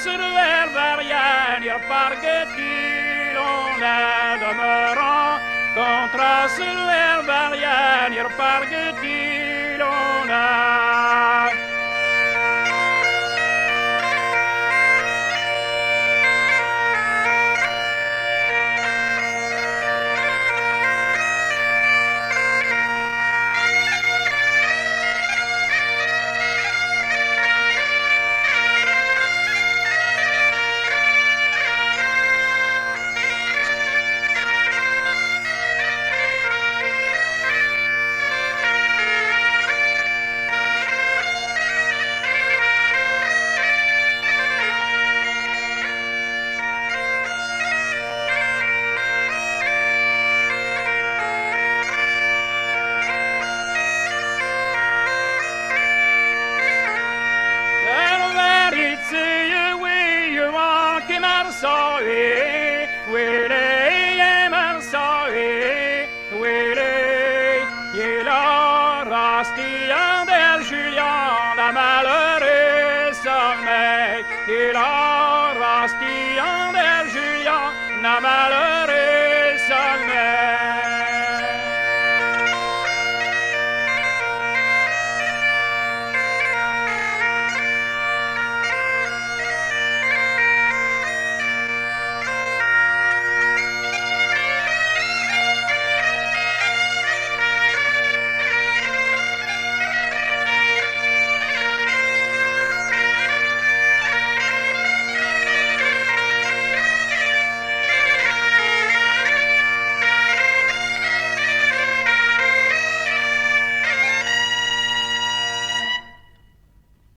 sur l'herbarienne, il parquet-il, on est demeurant. Contre sur l'herbarienne, il parquet-il, on a. Sorry, Willie, I'm sorry, Willie, il a rasté un del Julien, la malheureuse sommeil, il a rasté un del Julien, la malheureuse.